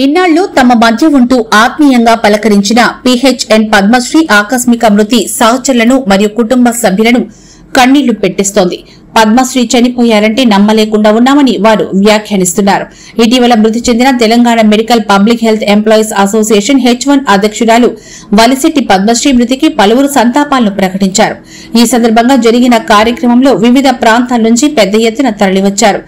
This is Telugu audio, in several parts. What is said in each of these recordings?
ఇన్నాళ్లు తమ మధ్య ఉంటూ ఆత్మీయంగా పలకరించిన పీహెచ్ఎన్ పద్మశ్రీ ఆకస్మిక మృతి సహచరులను మరియు కుటుంబ సభ్యులను కన్నీళ్లు పెట్టిస్తోంది. పద్మశ్రీ చనిపోయారంటే నమ్మలేకుండా ఉన్నామని వారు వ్యాఖ్యానిస్తున్నారు. ఇటీవల మృతి చెందిన Telangana medical public health employees association H1 అధ్యక్షురాలు వలిశెట్టి పద్మశ్రీ మృతికి పలువురు సంతాపాలను ప్రకటించారు. ఈ సందర్భంగా జరిగిన కార్యక్రమంలో వివిధ ప్రాంతాల నుంచి పెద్ద ఎత్తున తరలివచ్చారు.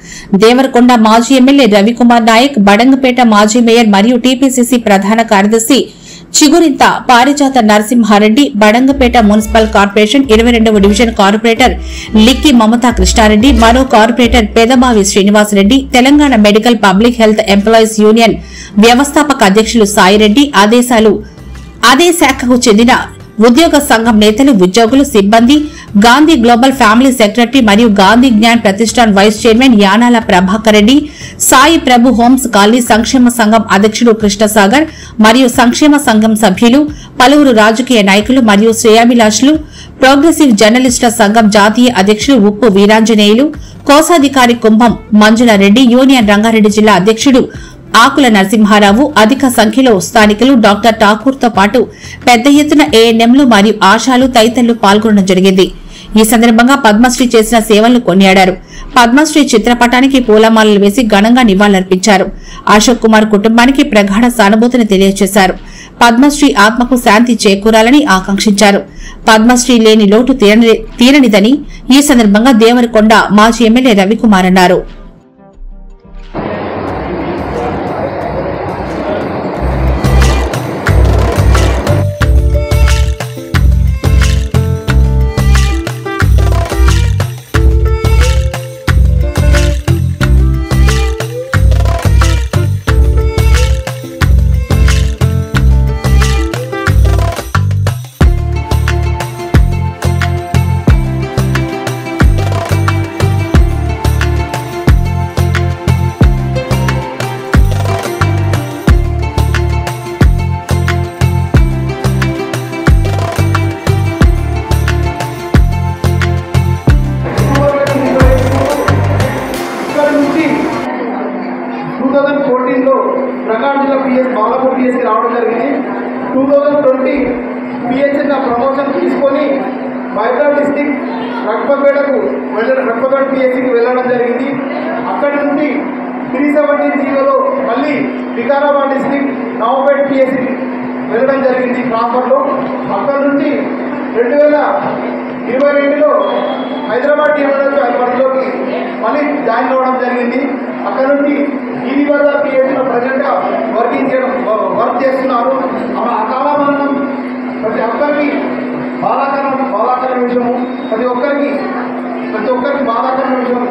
దేవరకొండ మాజీ ఎమ్మెల్యే రవికుమార్ నాయక్, బడంగపేట మాజీ మేయర్ మరియు టీపీసీసీ ప్రధాన కార్యదర్శి చిగురింత పారిజాత నరసింహారెడ్డి, బడంగపేట మున్సిపల్ కార్పొరేషన్ 22వ డివిజన్ కార్పొరేటర్ లిక్కి మమతా కృష్ణారెడ్డి, మరో corporator Pedabavi Srinivasa Reddy, Telangana medical public health employees union వ్యవస్థాపక అధ్యక్షులు సాయిరెడ్డి, అదే శాఖకు చెందిన ఉద్యోగ సంఘం నేతలు, ఉద్యోగులు, సిబ్బంది, గాంధీ గ్లోబల్ ఫ్యామిలీ సెక్రటరీ మరియు గాంధీ జ్ఞాన్ ప్రతిష్టాన్ వైస్ చైర్మన్ యానాల ప్రభాకర్ రెడ్డి, సాయి ప్రభు హోమ్స్ కాలనీ సంక్షేమ సంఘం అధ్యక్షుడు కృష్ణసాగర్ మరియు సంక్షేమ సంఘం సభ్యులు, పలువురు రాజకీయ నాయకులు మరియు శ్రేయాభిలాషులు, ప్రోగ్రెసివ్ జర్నలిస్టుల సంఘం జాతీయ అధ్యక్షులు ఉప్పు వీరాంజనేయులు, కోశాధికారి కుంభం మంజులారెడ్డి, యూనియన్ రంగారెడ్డి జిల్లా అధ్యక్షుడు ఆకుల నరసింహారావు, అధిక సంఖ్యలో స్థానికులు, డాక్టర్ ఠాకూర్తో పాటు పెద్ద ఎత్తున ఏఎన్ఎంలు మరియు ఆశాలు తదితరులు పాల్గొనడం జరిగింది. ఈ సందర్భంగా పద్మశ్రీ చేసిన సేవలను కొనియాడారు. పద్మశ్రీ చిత్రపటానికి పూలమాలలు వేసి ఘనంగా నివాళులర్పించారు. అశోక్ కుమార్ కుటుంబానికి ప్రగాఢ సానుభూతిని తెలియజేశారు. పద్మశ్రీ ఆత్మకు శాంతి చేకూరాలని ఆకాంక్షించారు. పద్మశ్రీ లేని లోటు తీరనిదని ఈ సందర్భంగా దేవరకొండ మాజీ ఎమ్మెల్యే రవికుమార్ అన్నారు. ప్రకాశం జిల్లా బాలాపూర్ పిఎస్కి రావడం జరిగింది. 2020 పిహెచ్ఎన్ ప్రమోషన్ తీసుకొని హైదరాబాద్ డిస్టిక్ రక్పపేట పిఎస్సికి వెళ్ళడం జరిగింది. అక్కడి నుండి 317 మళ్ళీ వికారాబాద్ డిస్టిక్ నవాపేట పిఎస్సికి వెళ్ళడం జరిగింది ట్రాన్స్ఫర్లో. అక్కడి నుంచి 2022లో హైదరాబాద్ పరిధిలోకి మళ్ళీ జాయిన్ అవ్వడం జరిగింది. అక్కడ నుండి ఈదిబజార్ పిఎస్సిలో ప్రజెంట్గా వర్క్ చేస్తున్నారు. అకాల మరణం ప్రతి ఒక్కరికి బాధాకరణ విషయము, ప్రతి ఒక్కరికి బాధాకరణ విషయం.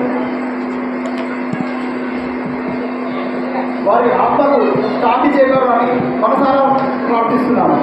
వారి ఆత్మకు శాంతి చేకూరాలని మనసారా ప్రార్థిస్తున్నాము.